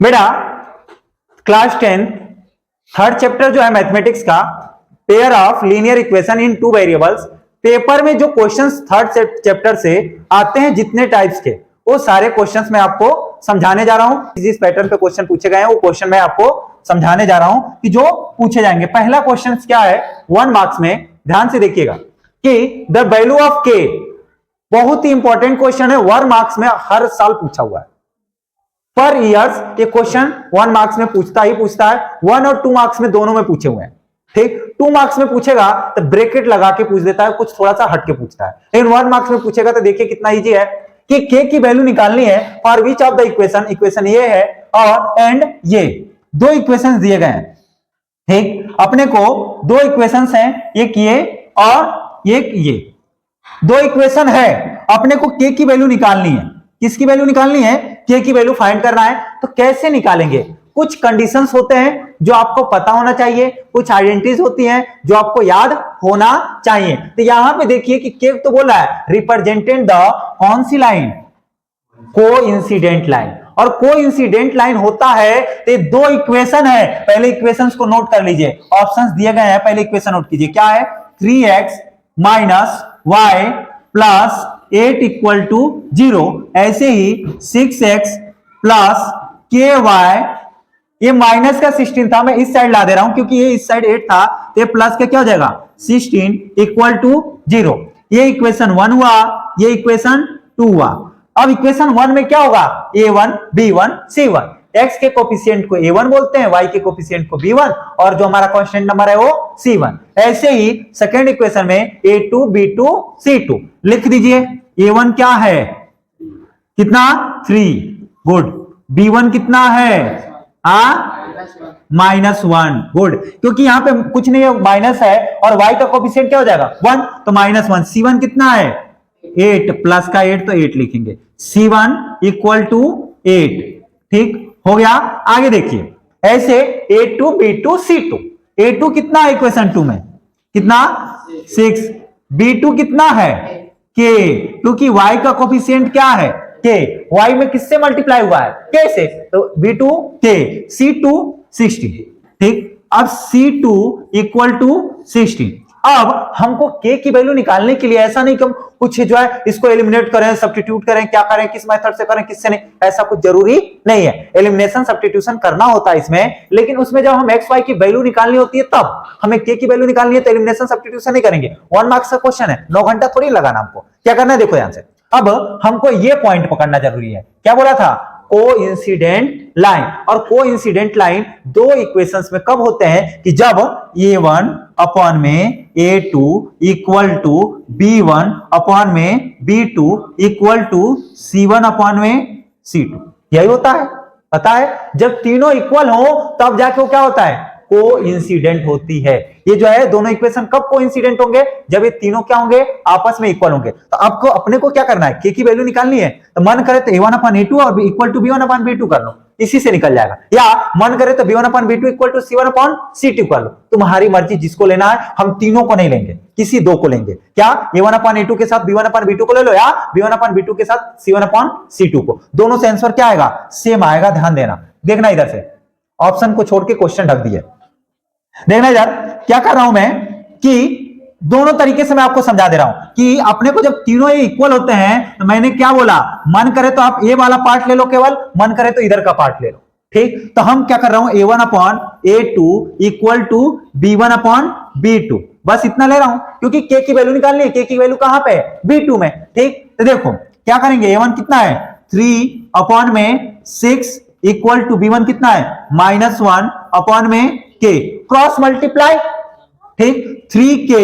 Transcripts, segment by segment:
बेटा class 10 third chapter जो है मैथमेटिक्स का, pair of linear equation in two variables, paper में जो क्वेश्चंस थर्ड चैप्टर से आते हैं जितने टाइप्स के, वो सारे क्वेश्चंस मैं आपको समझाने जा रहा हूं। जिस पैटर्न पे क्वेश्चन पूछे गए हैं वो क्वेश्चन मैं आपको समझाने जा रहा हूं कि जो पूछे जाएंगे। पहला क्वेश्चन क्या है 1 मार्क्स में, ध्यान से देखिएगा कि द वैल्यू ऑफ के, बहुत ही इंपॉर्टेंट क्वेश्चन है, 1 मार्क्स में हर साल पूछा हुआ है। पर ईयर्स ये क्वेश्चन 1 मार्क्स में पूछता है, 1 और 2 मार्क्स में दोनों में पूछे हुए हैं। ठीक, 2 मार्क्स में पूछेगा तो ब्रैकेट लगा के पूछ देता है, कुछ थोड़ा सा हट के पूछता है। लेकिन 1 मार्क्स में पूछेगा तो देखिए कितना इजी है कि के की वैल्यू निकालनी है for which of the equation, equation ये है और एंड ये दो इक्वेशन दिए गए हैं। ठीक, अपने को दो इक्वेशंस हैं, एक ये और एक ये, दो इक्वेशन है, अपने को के की वैल्यू निकालनी है। किसकी वैल्यू निकालनी है? के की वैल्यू फाइंड करना है। तो कैसे निकालेंगे? कुछ कंडीशंस होते हैं जो आपको पता होना चाहिए, कुछ आइडेंटिटीज होती हैं जो आपको याद होना चाहिए। तो यहां पे देखिए कि के तो बोला है रिप्रेजेंटेड द कौन सी लाइन? Coincident line. और कोइंसिडेंट लाइन होता है तो दो इक्वेशन है, पहले इक्वेशंस को नोट कर लीजिए, ऑप्शंस दिए गए हैं, पहले इक्वेशन नोट कीजिए। क्या है? 3x minus y plus 8 equal to 0। ऐसे ही 6x प्लस के वाई, ये माइनस का 16 था, मैं इस साइड ला दे रहा हूं क्योंकि ये इस साइड 8 था, तो ये प्लस का क्या हो जाएगा 16 इक्वल टू 0। ये इक्वेशन 1 हुआ, ये इक्वेशन 2 हुआ। अब इक्वेशन 1 में क्या होगा? a1 b1 c1। x के कोफिशिएंट को a1 बोलते हैं, y के कोफिशिएंट को b1, और जो हमारा कांस्टेंट नंबर है वो c1। ऐसे ही सेकेंड इक्वेशन में a2 b2 c2 लिख दीजिए। a1 क्या है? कितना? 3। गुड। b1 कितना है? -1। गुड, क्योंकि यहां पे कुछ नहीं है, माइनस है, और y का कोफिशिएंट क्या हो जाएगा 1, तो -1। c1 कितना है? 8, प्लस का 8 तो 8 लिखेंगे। c1 equal to 8। ठीक हो गया। आगे देखिए, ऐसे a2 b2 c2। a2 कितना है इक्वेशन 2 में? कितना? 6। b2 कितना है? k, क्योंकि y का कोफिशिएंट क्या है? k। y में किससे मल्टीप्लाई हुआ है? k से, तो b2 k। c2 16। ठीक, अब c2 इक्वल टू 16। अब हमको k की वैल्यू निकालने के लिए ऐसा नहीं कि हम कुछ जो है इसको एलिमिनेट करें, सब्स्टिट्यूट करें, क्या करें, किस मेथड से करें, किससे नहीं, ऐसा कुछ जरूरी नहीं है। एलिमिनेशन सब्स्टिट्यूशन करना होता है इसमें, लेकिन उसमें जब हम x y की वैल्यू निकालनी होती है तब हमें k की वैल्यू निकालनी है, तो एलिमिनेशन सब्स्टिट्यूशन नहीं करेंगे। 1 मार्क्स का क्वेश्चन है, 9 घंटा थोड़ी लगाना हमको। क्या करना है देखो ध्यान से। अब हमको ये पॉइंट पकड़ना जरूरी है। क्या बोला था? Coincident line. और कोइंसिडेंट लाइन दो इक्वेशंस में कब होते हैं? कि जब a1 अपॉन में a2 equal to b1 upon में b2 equal to c1 upon में c2। यही होता है, पता है? जब तीनों इक्वल हो तब जाके वो क्या होता है? कोइंसिडेंट होती है। ये जो है दोनों इक्वेशन कब कोइंसिडेंट होंगे? जब ये तीनों क्या होंगे? आपस में इक्वल होंगे। तो आपको अपने को क्या करना है? k की वैल्यु निकालनी है, तो मन करे तो a1 अपॉन a2 और equal to b1 upon b2 कर लो, इसी से निकल जाएगा। या मन करे तो b1 upon b2 equal to c1 upon c2 कर लो। तुम्हारी मर्जी, जिसको लेना है। हम तीनों को नहीं लेंगे, किसी दो को लेंगे। क्या? a1 अपॉन a2 के साथ b1 अपॉन b2 को ले लो, या b1 अपॉन b2 के साथ c1 अपॉन c2 को। दोनों से आंसर क्या आएगा? सेम आएगा। ध्यान देना, देखना इधर से, ऑप्शन को छोड़ के क्वेश्चन ढक दिए। देखना यार, क्या कर रहा हूं मैं कि दोनों तरीके से मैं आपको समझा दे रहा हूं कि अपने को जब तीनों ये इक्वल होते हैं, तो मैंने क्या बोला, मन करे तो आप ए वाला पार्ट ले लो केवल, मन करे तो इधर का पार्ट ले लो। ठीक, तो हम क्या कर रहा हूं, a1 upon a2 equal to b1 upon b2, बस इतना ले रहा हूं, क्योंकि k की वैल्यू निकालनी है। k की वैल्यू कहां पे है? b2 में। ठीक, तो देखो क्या करेंगे, a1 कितना है? 3 अपॉन में 6 इक्वल टू b1 कितना है? -1 अपॉन में k, क्रॉस मल्टीप्लाई। ठीक, 3k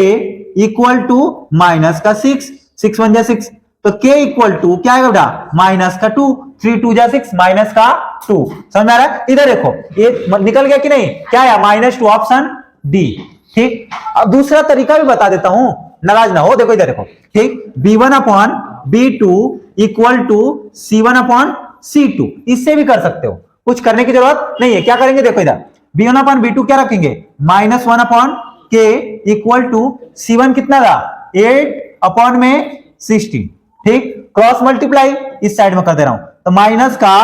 इक्वल टू माइनस का 6, 6 1 जा 6, तो k इक्वल टू क्या आएगा बेटा? माइनस का 2, 3 2 जा 6, माइनस का 2। समझ में आ रहा है? इधर देखो ये निकल गया कि नहीं? क्या है? -2, ऑप्शन डी। ठीक, अब दूसरा तरीका भी बता देता हूं, नाराज ना हो। देखो इधर देखो। ठीक, b1 upon b2 equal to c1 upon c2, इससे भी कर सकते हो, कुछ करने की जरूरत नहीं है। क्या करेंगे देखो इधर, b1 अपॉन b2 क्या रखेंगे? -1 upon k equal to c1 कितना था? 8 अपॉन में 16। ठीक, क्रॉस मल्टीप्लाई इस साइड में कर दे रहा हूं, तो माइनस का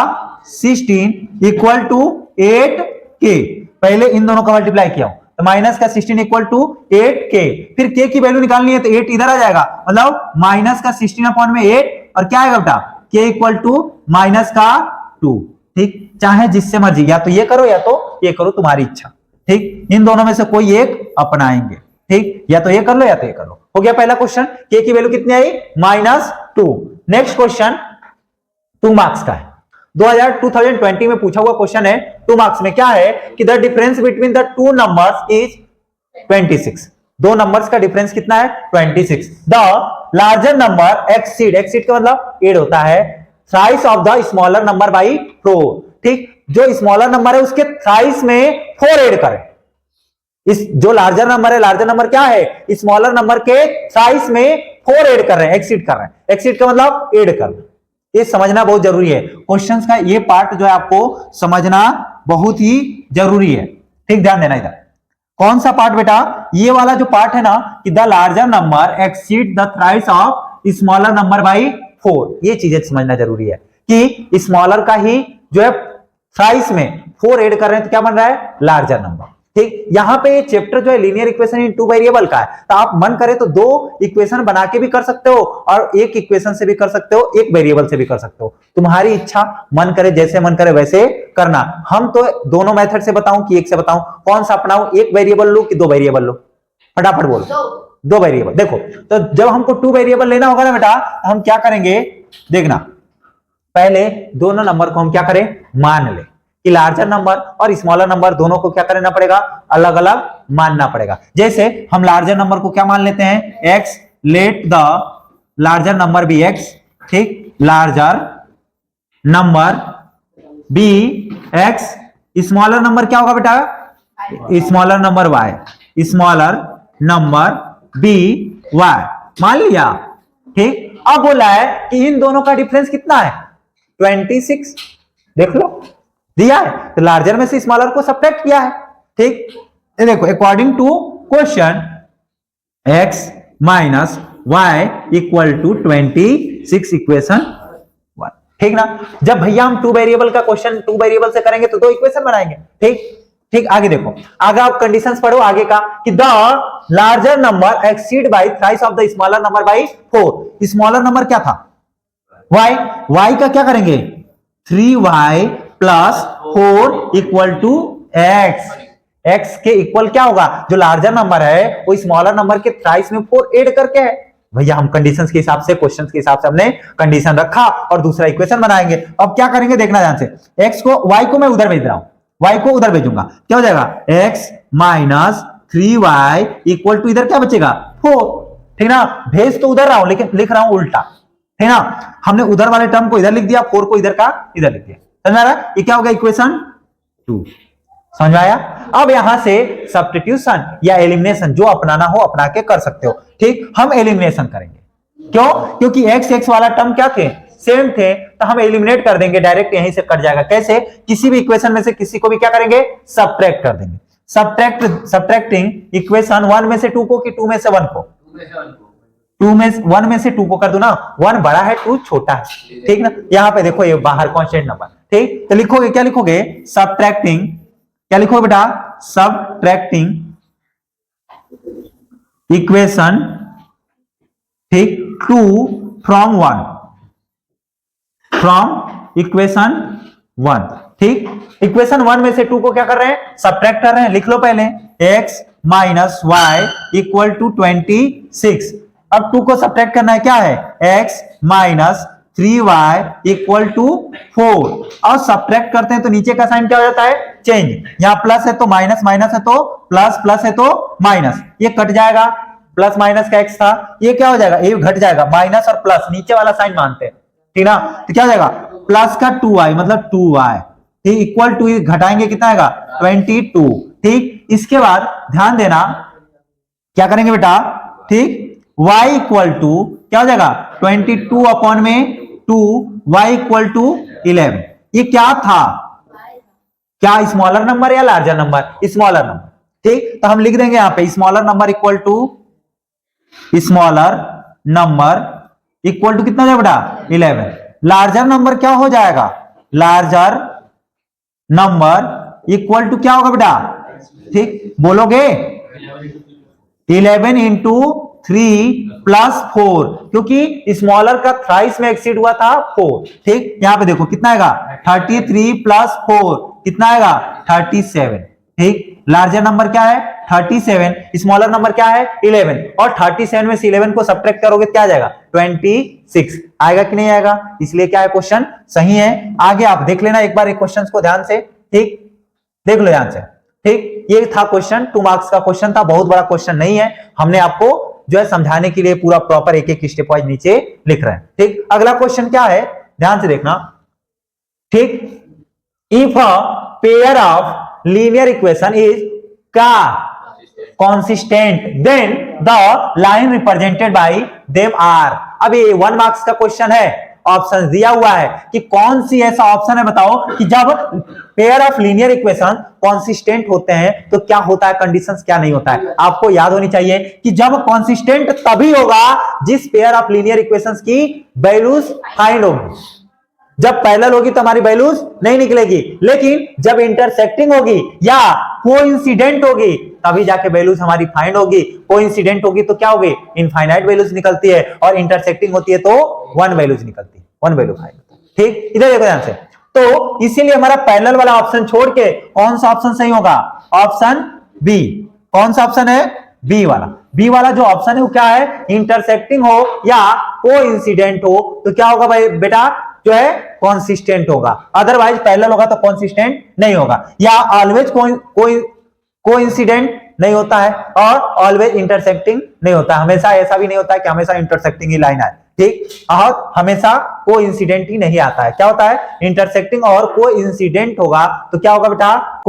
16 इक्वल टू 8k। पहले इन दोनों का मल्टीप्लाई किया हूं तो माइनस का 16 इक्वल टू 8k। फिर k की वैल्यू निकालनी है तो 8 इधर आ जाएगा, मतलब माइनस का 16 अपॉन में 8 और क्या आएगा बेटा k इक्वल टू माइनस का 2। ठीक, चाहे जिससे मर्जी, या तो ये करो या तो ये करो, तुम्हारी इच्छा। ठीक, इन दोनों में से कोई एक अपनाएंगे। ठीक, या तो ये कर लो या तो ये कर लो। हो गया पहला क्वेश्चन, k की वैल्यू कितनी आई -2। नेक्स्ट क्वेश्चन 2 मार्क्स का है, 2020 में पूछा हुआ क्वेश्चन है। 2 मार्क्स में क्या है कि the difference between the two numbers is 26। दो नंबर्स का डिफरेंस कितना है 26। द लार्जर नंबर एक्सीड का मतलब एड होता है thrice of the smaller number by 4। ठीक, जो स्मॉलर नंबर है उसके थ्राइस में 4 ऐड करें। इस जो लार्जर नंबर है, लार्जर नंबर क्या है स्मॉलर नंबर के थ्राइस में 4 ऐड कर रहे हैं, एक्सीड कर रहे हैं। एक्सीड का मतलब ऐड करना, ये समझना बहुत जरूरी है। क्वेश्चंस का ये पार्ट जो है आपको समझना बहुत ही जरूरी है। ठीक, ध्यान देना इधर। कौन सा पार्ट बेटा, ये वाला जो पार्ट है ना कि the larger number exceed the thrice of smaller number by 4, ये चीजें समझना जरूरी है कि स्मॉलर का ही जो है थ्राइस में 4 ऐड कर रहे हैं तो क्या बन रहा है लार्जर नंबर। ठीक, यहां पे ये चैप्टर जो है लीनियर इक्वेशन इन 2 वेरिएबल का है, तो आप मन करे तो 2 इक्वेशन बना के भी कर सकते हो और एक इक्वेशन से भी कर सकते हो, एक वेरिएबल से भी कर सकते हो, तुम्हारी इच्छा। मन करे जैसे मन करे वैसे करना। हम तो दोनों मेथड से बताऊं कि एक से बताऊं, कौन सा अपनाऊं, एक वेरिएबल लो कि 2 वेरिएबल लो, फटाफट बोलो। 2 वेरिएबल। देखो तो जब हमको 2 वेरिएबल लेना होगा ना बेटा, हम क्या करेंगे देखना, पहले दोनों नंबर को हम क्या करें मान ले कि लार्जर नंबर और स्मॉलर नंबर दोनों को क्या करना पड़ेगा अलग अलग मानना पड़ेगा। जैसे हम लार्जर नंबर को क्या मान लेते हैं x, let the larger number be x। ठीक, larger number be x, smaller number क्या होगा बेटा smaller number y, smaller number be y मान लिया। ठीक, अब बोला है कि इन दोनों का डिफरेंस कितना है 26। देख लो दिया है तो लार्जर में से स्मॉलर को सब्ट्रैक्ट किया है। ठीक, ये देखो according to question x minus y equal to 26 equation 1। ठीक ना, जब भैया हम 2 वेरिएबल का क्वेश्चन 2 वेरिएबल से करेंगे तो 2 इक्वेशन बनाएंगे। ठीक ठीक, आगे देखो, आगे आप कंडीशंस पढ़ो आगे का कि the larger number exceed by thrice of the smaller number by 4। Smaller number क्या था y, y का क्या करेंगे 3y plus 4 equal to x। x के इक्वल क्या होगा, जो लार्जर नंबर है वो स्मॉलर नंबर के थ्राइस में 4 ऐड करके है। भैया हम कंडीशंस के हिसाब से क्वेश्चंस के हिसाब से हमने कंडीशन रखा और दूसरा इक्वेशन बनाएंगे। अब क्या करेंगे देखना ध्यान से, x को y को मैं उधर भेज रहा हूं, y को उधर भेजूंगा, क्या हो जाएगा x minus 3y equal to इधर क्या बचेगा 4। ठीक ना, भेज तो उधर रहा हूं लेकिन लिख रहा हूं उल्टा। ठीक ना, हमने उधर वाले टर्म को इधर लिख दिया, 4 को इधर का इधर लिख दिया। समझ आ रहा है, ये क्या हो गया इक्वेशन 2। समझ आया। अब यहां से सब्स्टिट्यूशन या एलिमिनेशन जो अपनाना हो अपना के कर सकते हो। ठीक, हम एलिमिनेशन करेंगे, क्यों, क्योंकि x वाला टर्म क्या थे सेम थे, तो हम एलिमिनेट कर देंगे, डायरेक्ट यहीं से कट जाएगा। कैसे, किसी भी इक्वेशन में से किसी को भी क्या करेंगे सब्ट्रैक्ट कर देंगे। सब्ट्रैक्टिंग इक्वेशन 1 में से 2 को कि 2 में से 1 को, 1 में से 2 को कर दो ना, 1 बड़ा है 2 छोटा है। ठीक ना, यहां पे देखो ये बाहर कांस्टेंट नंबर। ठीक, तो लिखोगे क्या लिखोगे सब्ट्रैक्टिंग, क्या लिखोगे बेटा सब्ट्रैक्टिंग इक्वेशन ठीक 2 फ्रॉम 1, फ्रॉम इक्वेशन 1। ठीक, इक्वेशन 1 में से 2 को क्या कर रहे हैं सब्ट्रैक्ट कर रहे हैं। लिख लो पहले x minus y equal to 26। अब 2 को सब्ट्रैक्ट करना है, क्या है x minus 3y equal to 4। और सब्ट्रैक्ट करते हैं तो नीचे का साइन क्या हो जाता है चेंज, यहां प्लस है तो माइनस, माइनस है तो प्लस, प्लस है तो माइनस, ये कट जाएगा। प्लस माइनस का x था, ये क्या हो जाएगा ये घट जाएगा, माइनस और प्लस नीचे वाला साइन मानते हैं। ठीक ना, तो क्या हो जाएगा प्लस का 2y मतलब 2y। ठीक, इक्वल टू घटाएंगे कितना आएगा 22। ठीक, इसके बाद ध्यान देना क्या करेंगे बेटा, ठीक y इक्वल टू क्या हो जाएगा 22 अपॉन में 2, y इक्वल टू 11। ये क्या था, क्या स्मॉलर नंबर या लार्जर नंबर, स्मॉलर नंबर। ठीक, तो हम लिख देंगे यहां पे smaller number equal to, smaller number equal to कितना हो जाएगा बेटा 11। लार्जर नंबर क्या हो जाएगा, लार्जर नंबर इक्वल टू क्या होगा बेटा, ठीक बोलोगे 11 इंटू 3 प्लस 4, क्योंकि स्मॉलर का थ्राइस में एक्सीड हुआ था 4, ठीक। यहां पे देखो कितना आएगा 33 प्लस 4 कितना आएगा 37, ठीक। लार्जर नंबर क्या है 37, स्मॉलर नंबर क्या है 11, और 37 में से 11 को सब्ट्रैक्ट करोगे क्या आ जाएगा 26 आएगा कि नहीं आएगा, इसलिए क्या है क्वेश्चन सही है। आगे आप देख लेना एक बार एक क्वेश्चन को ध्यान से, ठीक देख लो ध्यान से, ठीक। ये था क्वेश्चन, 2 मार्क्स का क्वेश्चन था, बहुत बड़ा क्वेश्चन नहीं है, हमने आपको जो है समझाने के लिए पूरा प्रॉपर एक एक स्टेप वाइज नीचे लिख रहे हैं, ठीक। अगला क्वेश्चन क्या है ध्यान से देखना, ठीक। If a pair of linear equation is का consistent then the line represented by them are, अब ये 1 मार्क्स का क्वेश्चन है, ऑप्शन दिया हुआ है कि कौन सी ऐसा ऑप्शन है बताओ कि जब pair of linear equation consistent होते हैं तो क्या होता है, कंडीशंस क्या नहीं होता है। आपको याद होनी चाहिए कि जब कॉन्सिस्टेंट तभी होगा जिस पेयर ऑफ लीनियर इक्वेशंस की वैल्यूज फाइंड होगी। जब पैरेलल होगी तो हमारी वैल्यूज नहीं निकलेगी, लेकिन जब इंटरसेक्टिंग होगी या कोइंसिडेंट होगी तभी जाके वैल्यूज हमारी फाइंड होगी। कोइंसिडेंट होगी तो क्या होगी इनफाइनाइट वैल्यूज निकलती है, और इंटरसेक्टिंग होती है तो 1 वैल्यूज निकलती है, 1 वैल्यू फाइंड, ठीक। इधर देखो ध्यान से, तो इसीलिए हमारा पैरेलल वाला ऑप्शन छोड़ के कौन सा ऑप्शन सही होगा, ऑप्शन बी। कौन सा ऑप्शन है, बी वाला। बी वाला जो ऑप्शन है वो क्या है, इंटरसेक्टिंग हो या कोइंसिडेंट हो तो क्या होगा भाई बेटा, जो है कॉन्सिस्टेंट होगा, अदरवाइज पैरेलल होगा तो कॉन्सिस्टेंट नहीं होगा, या ऑलवेज कोइंसिडेंट नहीं होता है और ऑलवेज इंटरसेक्टिंग नहीं होता, हमेशा ऐसा भी नहीं होता है कि हमेशा इंटरसेक्टिंग ही लाइन आए, ठीक। और हमेशा कोइंसिडेंट ही नहीं आता है, क्या होता है इंटरसेक्टिंग और कोइंसिडेंट होगा तो क्या होगा बेटा,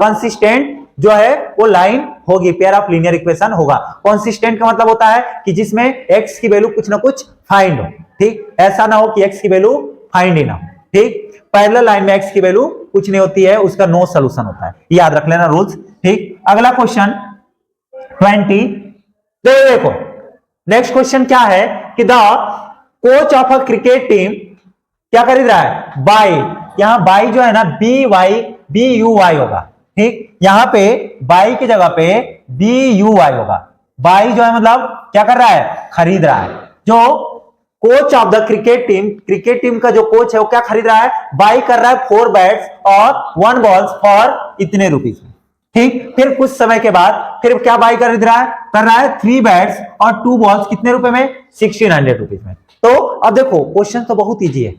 कंसिस्टेंट जो है वो लाइन होगी, पेयर ऑफ लीनियर इक्वेशन होगा। कंसिस्टेंट का मतलब होता है कि जिसमें x की वैल्यू कुछ ना कुछ फाइंड हो, ठीक। ऐसा ना हो कि x की वैल्यू फाइंड ही ना हो, ठीक। पैरेलल लाइन में x की वैल्यू कुछ नहीं होती है, उसका नो सॉल्यूशन होता है, याद रख लेना रूल्स, ठीक। अगला क्वेश्चन 20, देखो नेक्स्ट क्वेश्चन क्या है कि the coach of a cricket team क्या खरीद रहा है, बाई। यहां बाई जो है ना BUY होगा, ठीक। यहां पे बाई की जगह पे BUY होगा। बाई जो है मतलब क्या कर रहा है, खरीद रहा है। जो coach of the cricket team का जो कोच है वो क्या खरीद रहा है, बाई कर रहा है 4 बैट्स और 1 बॉल्स फॉर इतने रुपीज में, ठीक। फिर कुछ समय के बाद फिर क्या बाई खरीद रहा है, कर रहा है 3 बैट्स और 2 बॉल्स कितने रुपए में, 1600 रुपीज में। तो अब देखो क्वेश्चन तो बहुत इजी है,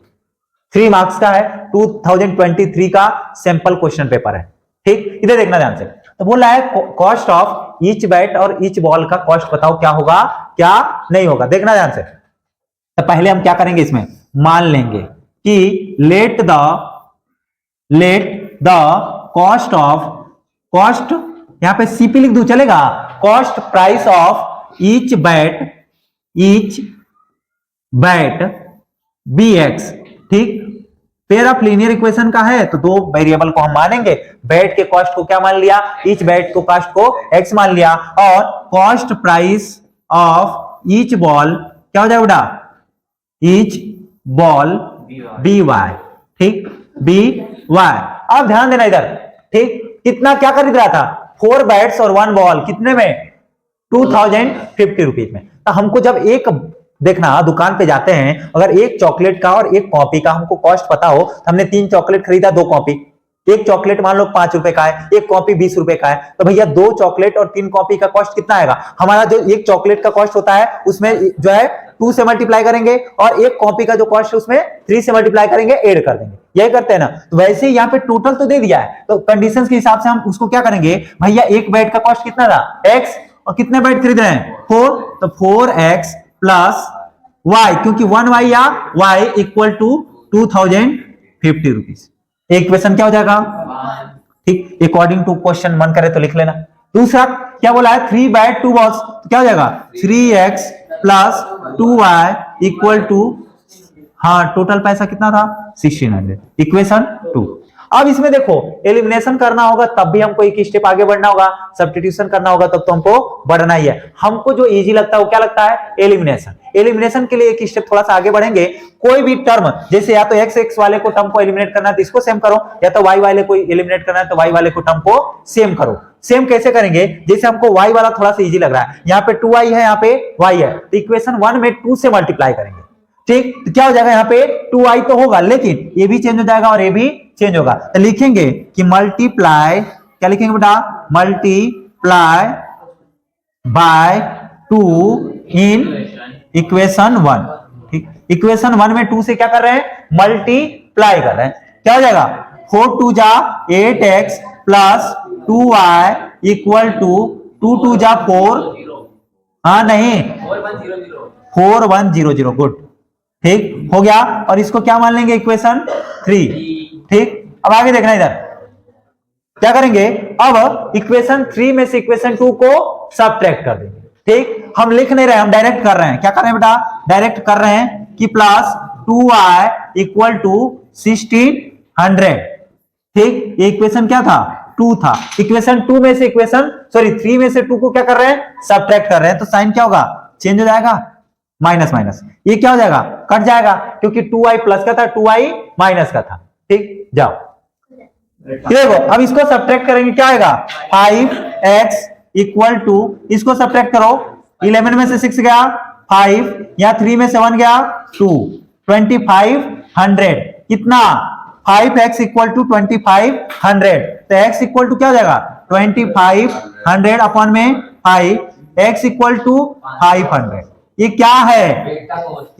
3 मार्क्स का है, 2023 का सैंपल क्वेश्चन पेपर है, ठीक। इधर देखना ध्यान से, तो बोल रहा है कॉस्ट ऑफ ईच बैट और ईच बॉल का कॉस्ट बताओ क्या होगा क्या नहीं होगा। देखना ध्यान से, तो पहले हम क्या करेंगे, इसमें मान लेंगे कि लेट द कॉस्ट यहां पे सीपी लिख दूं चलेगा, cost price of each bat BX, ठीक। पेयर ऑफ लीनियर इक्वेशन का है तो 2 वेरिएबल को हम मानेंगे, बैट के कॉस्ट को क्या मान लिया, ईच बैट को कॉस्ट को x मान लिया, और cost price of each ball क्या हो जाएगा बेटा, ईच बॉल BY, ठीक BY। अब ध्यान देना इधर, ठीक। कितना क्या खरीद रहा था, 4 बैट्स और 1 बॉल कितने में, 2050 रुपीज में। तो हमको जब एक देखना दुकान पे जाते हैं, अगर एक चॉकलेट का और एक कॉपी का हमको कॉस्ट पता हो, तो हमने 3 चॉकलेट खरीदा 2 कॉपी, एक चॉकलेट मान लो 5 रुपए का है, एक कॉपी 20 रुपए का है, तो भैया 2 चॉकलेट और 3 कॉपी का कॉस्ट कितना आएगा, हमारा जो एक चॉकलेट का कॉस्ट होता है उसमें जो है 2 से मल्टीप्लाई करेंगे, और एक कॉपी का जो कॉस्ट है उसमें 3 से मल्टीप्लाई करेंगे, ऐड कर देंगे, यही करते हैं ना। तो वैसे ही यहाँ पे टोटल तो दे दिया है, तो कंडीशंस के हिसाब से हम उसको क्या करेंगे, भैया एक बैट का कॉस्ट कितना था x, और कितने बैट खरीद रहे हैं 4, तो 4x प्लस y, क्योंकि 1y या y equal to 2050 rupees. Equation क्या हो जाएगा, ठीक, अकॉर्डिंग टू क्वेश्चन, मन करे तो लिख लेना। दूसरा क्या बोला है, 3 बैट 2 बॉल्स, तो क्या हो जाएगा 3x plus 2y equal to, हाँ टोटल पैसा कितना था 1600, इक्वेशन 2। अब इसमें देखो एलिमिनेशन करना होगा तब भी हमको एक स्टेप आगे बढ़ना होगा, सब्स्टिट्यूशन करना होगा तब तो हमको बढ़ना ही है। हमको जो इजी लगता है वो क्या लगता है, एलिमिनेशन। एलिमिनेशन के लिए एक स्टेप थोड़ा सा आगे बढ़ेंगे। कोई भी टर्म, जैसे या तो एक्स वाले को टर्म को एलिमिनेट करना है तो इसको सेम करो, या तो वाई वाले को एलिमिनेट करना है तो वाई वाले को टर्म को सेम करो। सेम कैसे करेंगे, जैसे हमको y वाला थोड़ा सा इजी लग रहा है, यहाँ पे 2y है, यहाँ पे y है, तो इक्वेशन 1 में 2 से मल्टीप्लाई करेंगे। ठीक, तो क्या हो जाएगा, यहाँ पे 2y तो होगा लेकिन ये भी चेंज हो जाएगा और ये भी चेंज होगा, तो लिखेंगे कि मल्टीप्लाई, क्या लिखेंगे बेटा, मल्टीप्लाई बाय 2 इन इक्वेशन 1। ठीक, इक्वेशन 1 में 2 से क्या कर रहे हैं, मल्टीप्लाई कर रहे हैं। क्या हो जाएगा, 4 2 जा 8x plus 2y equal to 2 2 जा 4, हाँ नहीं 4100, गुड। ठीक हो गया, और इसको क्या मान लेंगे, इक्वेशन 3। ठीक, अब आगे देखना, इधर क्या करेंगे, अब इक्वेशन 3 में से इक्वेशन 2 को सबट्रैक्ट कर देंगे। ठीक, हम लिख नहीं रहे, हम डायरेक्ट कर रहे हैं। क्या कर रहे हैं बेटा, डायरेक्ट कर रहे हैं कि प्लस 2y इक्वल टू 1600। ठीक, ये इक्वेशन क्या था, 2 था। इक्वेशन 2 में से इक्वेशन 3 में से 2 को क्या कर रहे हैं, सबट्रैक्ट कर रहे हैं, तो साइन क्या होगा, चेंज हो जाएगा, माइनस माइनस, ये क्या हो जाएगा, कट जाएगा, क्योंकि 2y प्लस का था, 2y माइनस का था। ठीक, जाओ देखो, अब इसको सबट्रैक्ट करेंगे, क्या आएगा, 5x इक्वल टू, इसको सबट्रैक्ट करो, 11 में से 6 गया 5, या 3 में से 1 गया 2, 2500, कितना, 5x इक्वल टू 2500, तो x इक्वल टू क्या हो जाएगा, 2500 अपॉन में 5, x इक्वल टू 500। ये क्या है,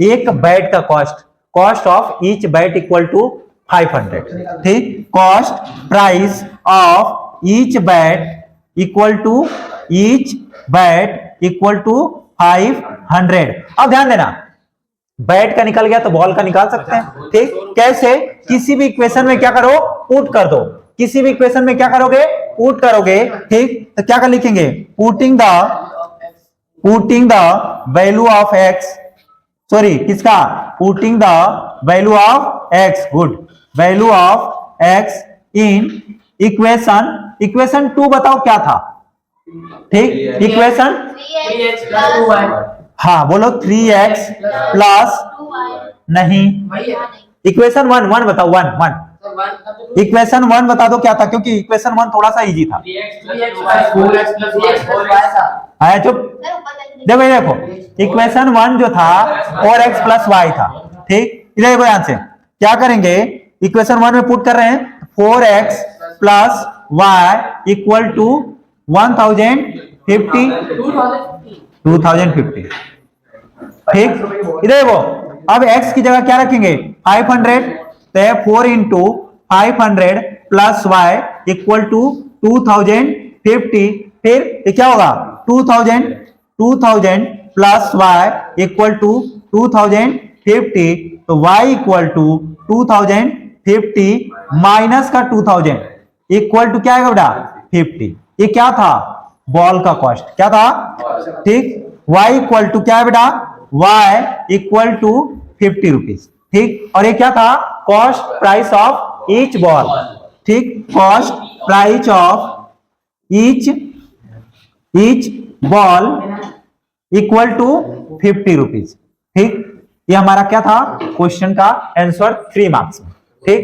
एक बैट का cost, cost of each bat equal to 500। ठीक, cost price of each bat equal to 500। अब ध्यान देना, बैट का निकल गया तो बॉल का निकाल सकते हैं। ठीक, कैसे, किसी भी इक्वेशन में क्या करो, पुट कर दो, किसी भी इक्वेशन में क्या करोगे, पुट करोगे। ठीक, तो क्या कर लिखेंगे, putting the value of x, किसका, putting the value of x, good, value of x in equation 2 बताओ क्या था। ठीक, इक्वेशन, हाँ बोलो, 3x प्लस, नहीं, इक्वेशन 1 बताओ, 1 इक्वेशन 1 बता दो क्या था, क्योंकि इक्वेशन 1 थोड़ा सा इजी था। चुप, देखो इक्वेशन 1 जो था 4x प्लस y था। ठीक, इधर देखो ध्यान से, क्या करेंगे, इक्वेशन 1 में पुट कर रहे हैं, 4x plus y equal to 2050। ठीक, इधर देखो, अब x की जगह क्या रखेंगे, 500, तो 4 into 500 plus y equal to 2050। फिर ये क्या होगा, 2000 प्लस y इक्वल टू 2050, तो y इक्वल टू 2050 माइनस का 2000 इक्वल टू क्या आएगा बेटा, 50। ये क्या था, बॉल का कॉस्ट, क्या था। ठीक, y इक्वल टू क्या है बेटा, y इक्वल टू 50 रुपीज। ठीक, और ये क्या था, cost price of each ball. ठीक, cost price of each ball equal to 50 rupees. ठीक, ये हमारा क्या था, क्वेश्चन का आंसर 3 मार्क्स में। ठीक।